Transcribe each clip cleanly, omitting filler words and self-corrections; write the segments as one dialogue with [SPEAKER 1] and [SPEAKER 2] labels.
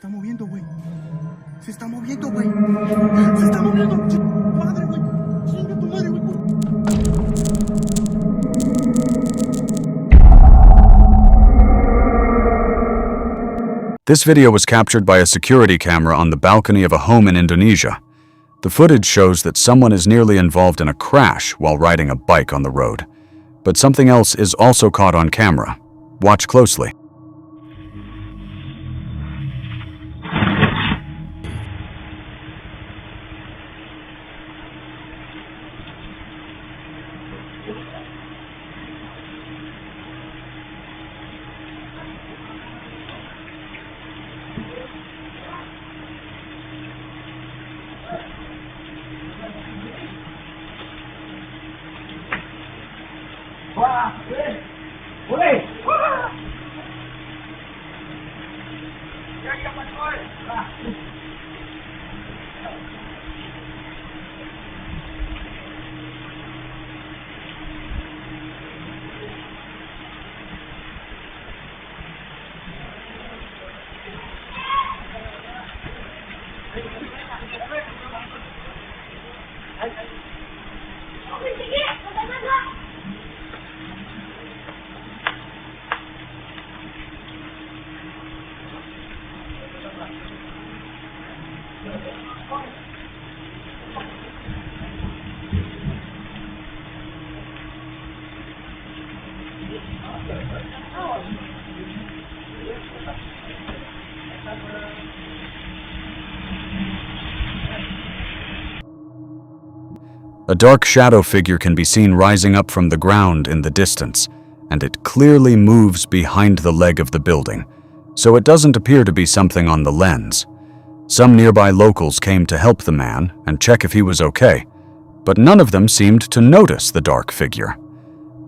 [SPEAKER 1] está moviendo, güey. Se está moviendo, güey. Se está moviendo. Madre, güey. Chinga tu madre, güey.
[SPEAKER 2] This video was captured by a security camera on the balcony of a home in Indonesia. The footage shows that someone is nearly involved in a crash while riding a bike on the road. But something else is also caught on camera. Watch closely. A dark shadow figure can be seen rising up from the ground in the distance, and it clearly moves behind the leg of the building, so it doesn't appear to be something on the lens. Some nearby locals came to help the man and check if he was okay, but none of them seemed to notice the dark figure.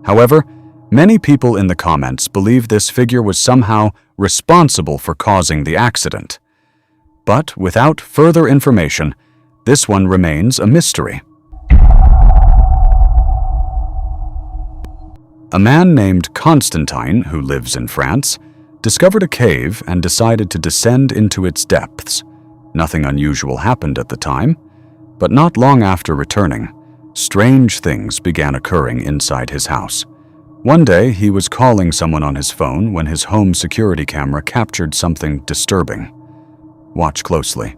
[SPEAKER 2] However, many people in the comments believe this figure was somehow responsible for causing the accident. But without further information, this one remains a mystery. A man named Constantine, who lives in France, discovered a cave and decided to descend into its depths. Nothing unusual happened at the time, but not long after returning, strange things began occurring inside his house. One day, he was calling someone on his phone when his home security camera captured something disturbing. Watch closely.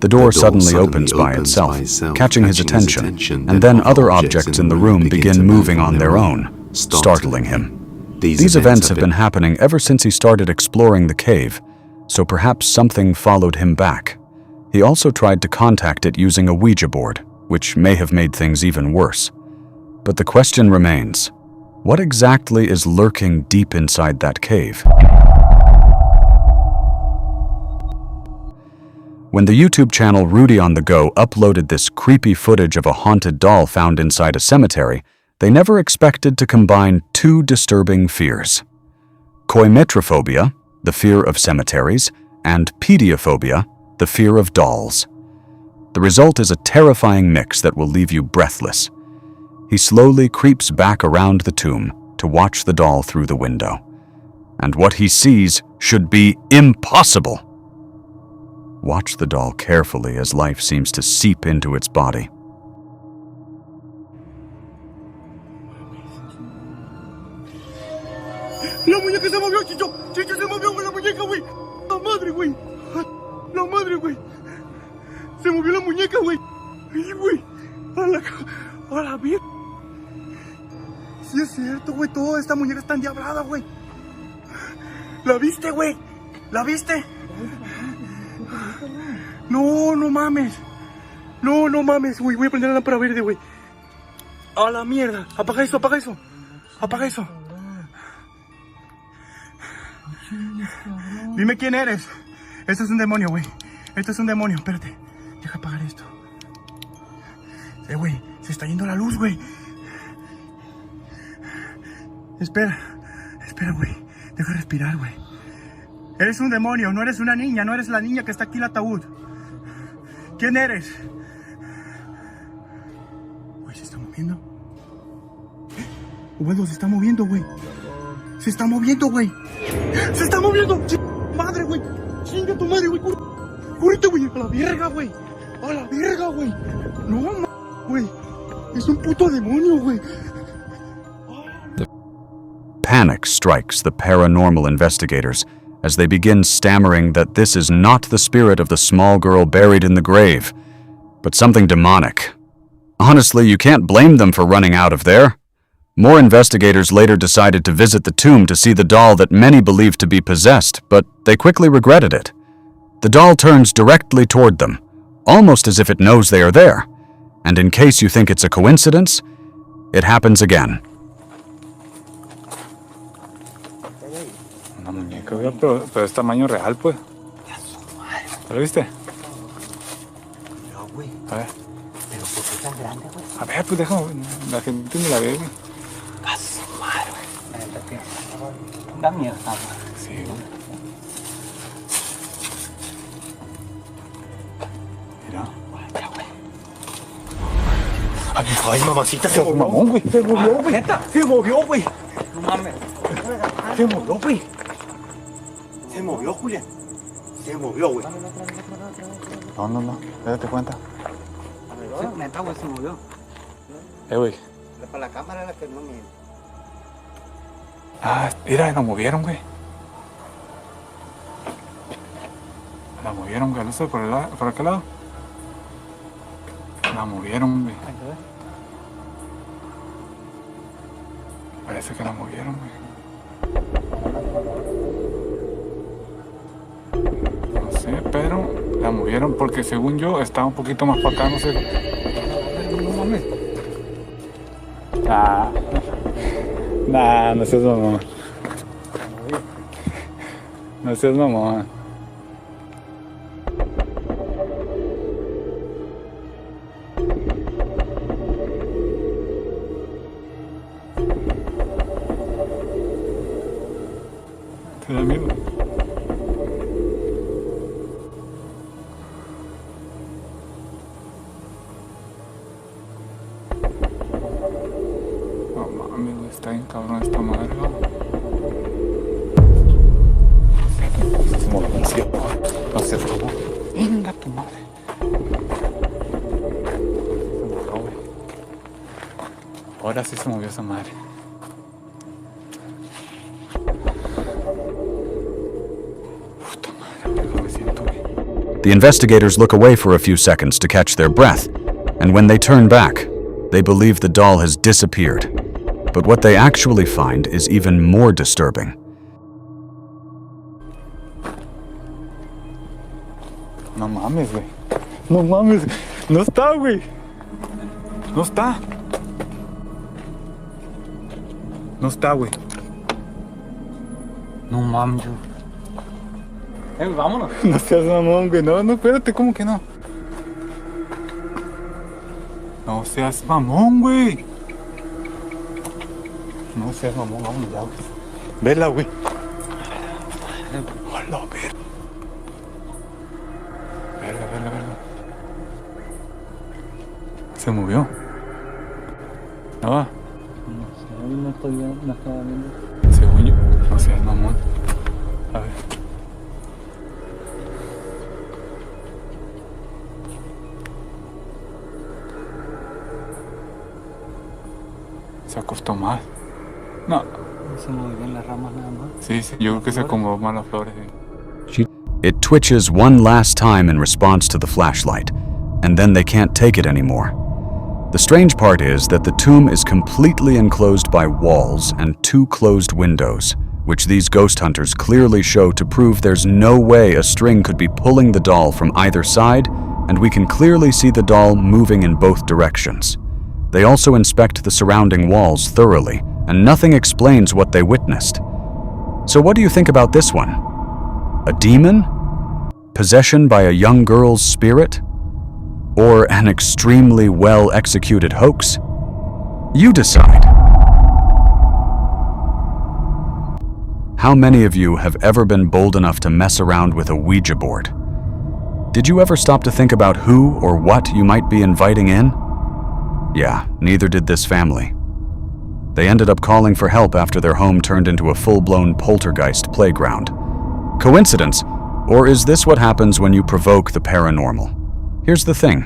[SPEAKER 2] The door suddenly opens by itself, catching his attention, and then other objects in the room begin moving on their own, startling him. These events have been happening ever since he started exploring the cave, so perhaps something followed him back. He also tried to contact it using a Ouija board, which may have made things even worse. But the question remains, What exactly is lurking deep inside that cave? When the YouTube channel Rudy on the Go uploaded this creepy footage of a haunted doll found inside a cemetery, they never expected to combine two disturbing fears: koimetrophobia, the fear of cemeteries, and pediophobia, the fear of dolls. The result is a terrifying mix that will leave you breathless. He slowly creeps back around the tomb to watch the doll through the window. And what he sees should be impossible. Watch the doll carefully as life seems to seep into its body.
[SPEAKER 1] La muñeca se movió, Chicho. Chicho se movió, güey, la muñeca, güey. La madre, güey. La madre, güey. Se movió la muñeca, güey. Ay, güey. A la vida. Sí es cierto, güey. Toda esta muñeca está endiablada, güey. ¿La viste, güey? ¿La viste? No, no mames. No, no mames, güey. Voy a prender la lámpara verde, güey. A la mierda. Apaga eso, apaga eso. Apaga eso. Dime quién eres. Esto es un demonio, güey. Esto es un demonio. Espérate. Deja apagar esto. Güey. Se está yendo la luz, güey. Espera. Espera, güey. Deja respirar, güey. Eres un demonio. No eres una niña. No eres la niña que está aquí en el ataúd. ¿Quién eres? Güey, se está moviendo. Güey, se está moviendo, güey. Se está moviendo, güey. ¡Se está moviendo! ¡Madre, güey! ¡Chinga tu madre, güey! ¡Cúrrete, güey! ¡A la verga, güey! ¡A la verga, güey! ¡No, güey! ¡Es un puto demonio, güey!
[SPEAKER 2] Panic strikes the paranormal investigators as they begin stammering that this is not the spirit of the small girl buried in the grave, but something demonic. Honestly, you can't blame them for running out of there. More investigators later decided to visit the tomb to see the doll that many believed to be possessed, but they quickly regretted it. The doll turns directly toward them, almost as if it knows they are there. And in case you think it's a coincidence, it happens again.
[SPEAKER 3] Una muñeca, pero es tamaño real, pues. ¿Lo viste?
[SPEAKER 4] No, güey.
[SPEAKER 3] A ver.
[SPEAKER 4] Pero ¿por qué tan grande, güey?
[SPEAKER 3] A ver, pues déjame. La gente ni la ve, güey.
[SPEAKER 4] A su madre, güey. Da miedo, güey.
[SPEAKER 3] Sí, güey. Mira.
[SPEAKER 4] Ya, güey.
[SPEAKER 1] Ay, mamacita, se movió.
[SPEAKER 3] Mamón, güey.
[SPEAKER 1] Se movió, güey. Se movió, güey.
[SPEAKER 4] No mames.
[SPEAKER 1] Se movió, güey. Se movió, Julián. Se movió, güey.
[SPEAKER 3] No. Date cuenta.
[SPEAKER 4] Sí, neta, güey, se movió.
[SPEAKER 3] Güey.
[SPEAKER 4] Para la cámara la que no me...
[SPEAKER 3] Ah, mira, la movieron, güey. La movieron, güey. ¿No sé por aquel lado? La movieron, güey. Parece que la movieron, güey. No sé, pero la movieron porque según yo estaba un poquito más para acá, no sé. No mames. No seas mamón. No seas mamón. ¿Te da miedo? No mames, güey, está bien cabrón esta madre, ¿no? Se movió el cielo. No se robó. Venga tu madre. Se movió, güey. Ahora sí se movió esa madre.
[SPEAKER 2] The investigators look away for a few seconds to catch their breath, and when they turn back, they believe the doll has disappeared. But what they actually find is even more disturbing.
[SPEAKER 3] No mames, güey. No mames. No está, güey. No está. No está, güey.
[SPEAKER 4] No mames. Vámonos.
[SPEAKER 3] No seas mamón, güey. No, espérate, ¿cómo que no? No seas mamón, güey. No seas mamón, vámonos ya, güey. Vela, güey. Hola, ver. Verga. Se movió. No va.
[SPEAKER 4] No estoy viendo, no estaba viendo.
[SPEAKER 3] Según yo. No seas mamón. A ver. Se acostó más. No.
[SPEAKER 4] Se movían las ramas nada más.
[SPEAKER 3] Sí, yo creo que se acomodó más las flores.
[SPEAKER 2] It twitches one last time in response to the flashlight, and then they can't take it anymore. The strange part is that the tomb is completely enclosed by walls and 2 closed windows, which these ghost hunters clearly show to prove there's no way a string could be pulling the doll from either side, and we can clearly see the doll moving in both directions. They also inspect the surrounding walls thoroughly, and nothing explains what they witnessed. So what do you think about this one? A demon? Possession by a young girl's spirit? Or an extremely well-executed hoax? You decide. How many of you have ever been bold enough to mess around with a Ouija board? Did you ever stop to think about who or what you might be inviting in? Yeah, neither did this family. They ended up calling for help after their home turned into a full-blown poltergeist playground. Coincidence? Or is this what happens when you provoke the paranormal? Here's the thing.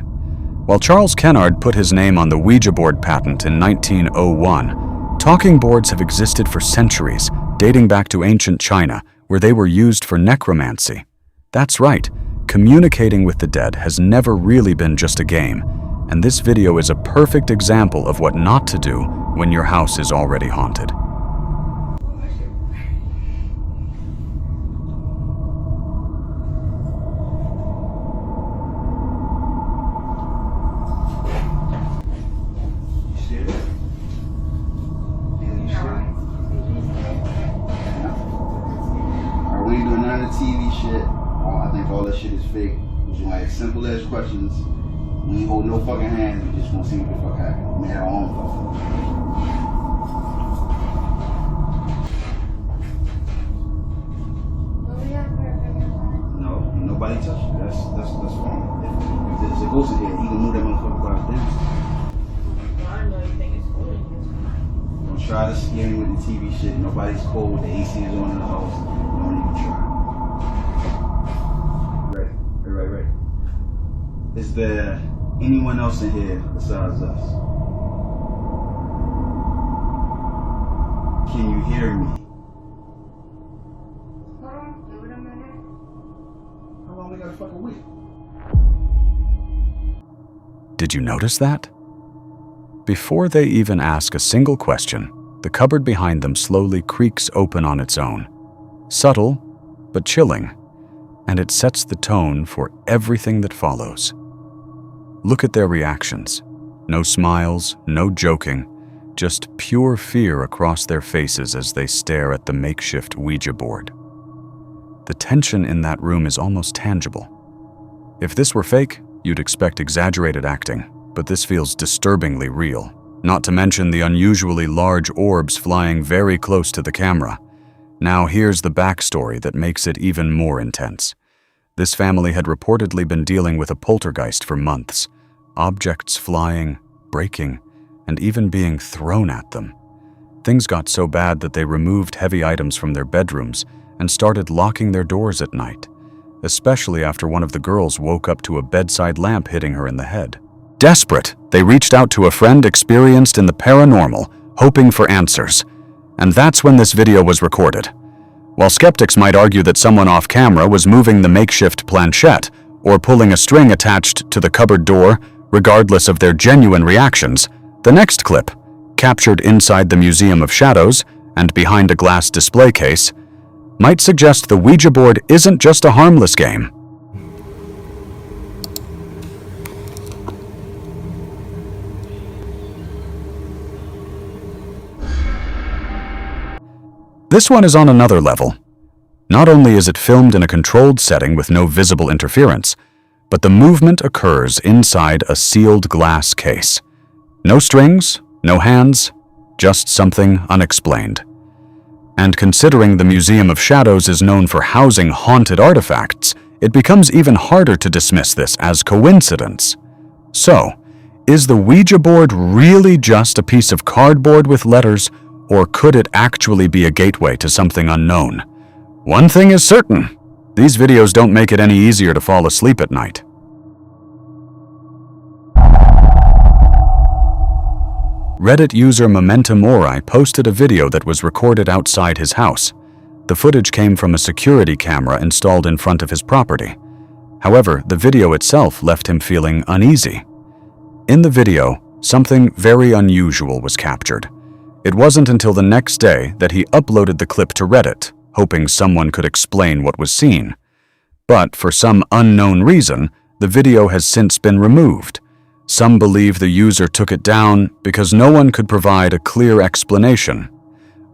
[SPEAKER 2] While Charles Kennard put his name on the Ouija board patent in 1901, talking boards have existed for centuries, dating back to ancient China, where they were used for necromancy. That's right, communicating with the dead has never really been just a game, and this video is a perfect example of what not to do when your house is already haunted.
[SPEAKER 5] We ain't doing none of the TV shit. I think all that shit is fake. We just like simple as questions. We ain't holding no fucking hands. We just gonna see what the fuck happens. We had our own fuck. No, nobody touched it. That's fine. If there's a ghost in here, he can move that motherfucker by his dance.
[SPEAKER 6] I know you think it's cool.
[SPEAKER 5] Don't try to scare me with the TV shit. Nobody's cold. The AC is on in the house. Don't even try. Right. Is there anyone else in here besides us? Can you hear me?
[SPEAKER 6] Hold on, give it a minute.
[SPEAKER 5] How long we got a fucking week?
[SPEAKER 2] Did you notice that? Before they even ask a single question, the cupboard behind them slowly creaks open on its own. Subtle, but chilling, and it sets the tone for everything that follows. Look at their reactions. No smiles, no joking, just pure fear across their faces as they stare at the makeshift Ouija board. The tension in that room is almost tangible. If this were fake, you'd expect exaggerated acting, but this feels disturbingly real, not to mention the unusually large orbs flying very close to the camera. Now here's the backstory that makes it even more intense. This family had reportedly been dealing with a poltergeist for months. Objects flying, breaking, and even being thrown at them. Things got so bad that they removed heavy items from their bedrooms and started locking their doors at night, especially after one of the girls woke up to a bedside lamp hitting her in the head. Desperate, they reached out to a friend experienced in the paranormal, hoping for answers. And that's when this video was recorded. While skeptics might argue that someone off camera was moving the makeshift planchette or pulling a string attached to the cupboard door, regardless of their genuine reactions, the next clip, captured inside the Museum of Shadows and behind a glass display case, might suggest the Ouija board isn't just a harmless game. This one is on another level. Not only is it filmed in a controlled setting with no visible interference, but the movement occurs inside a sealed glass case. No strings, no hands, just something unexplained. And considering the Museum of Shadows is known for housing haunted artifacts, it becomes even harder to dismiss this as coincidence. So, is the Ouija board really just a piece of cardboard with letters, or could it actually be a gateway to something unknown? One thing is certain, these videos don't make it any easier to fall asleep at night. Reddit user Memento Mori posted a video that was recorded outside his house. The footage came from a security camera installed in front of his property. However, the video itself left him feeling uneasy. In the video, something very unusual was captured. It wasn't until the next day that he uploaded the clip to Reddit, hoping someone could explain what was seen. But for some unknown reason, the video has since been removed. Some believe the user took it down because no one could provide a clear explanation.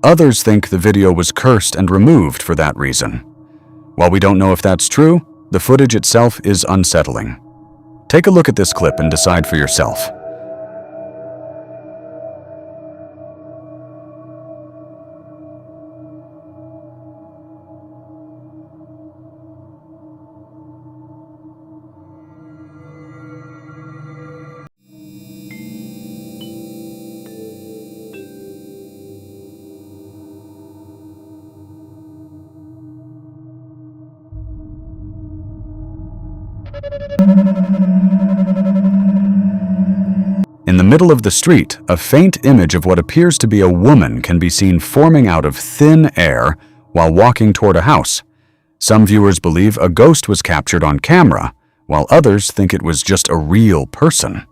[SPEAKER 2] Others think the video was cursed and removed for that reason. While we don't know if that's true, the footage itself is unsettling. Take a look at this clip and decide for yourself. In the middle of the street, a faint image of what appears to be a woman can be seen forming out of thin air while walking toward a house. Some viewers believe a ghost was captured on camera, while others think it was just a real person.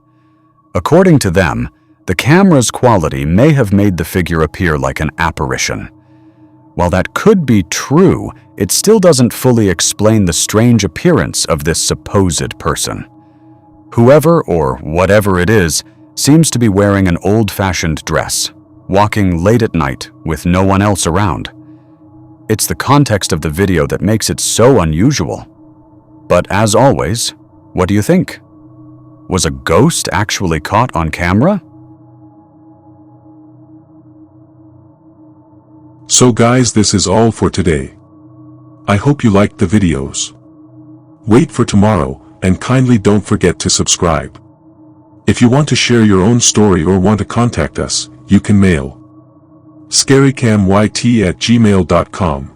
[SPEAKER 2] According to them, the camera's quality may have made the figure appear like an apparition. While that could be true, it still doesn't fully explain the strange appearance of this supposed person. Whoever or whatever it is seems to be wearing an old-fashioned dress, walking late at night with no one else around. It's the context of the video that makes it so unusual. But as always, what do you think? Was a ghost actually caught on camera?
[SPEAKER 7] So guys, this is all for today. I hope you liked the videos. Wait for tomorrow, and kindly don't forget to subscribe. If you want to share your own story or want to contact us, you can mail scarycamyt@gmail.com.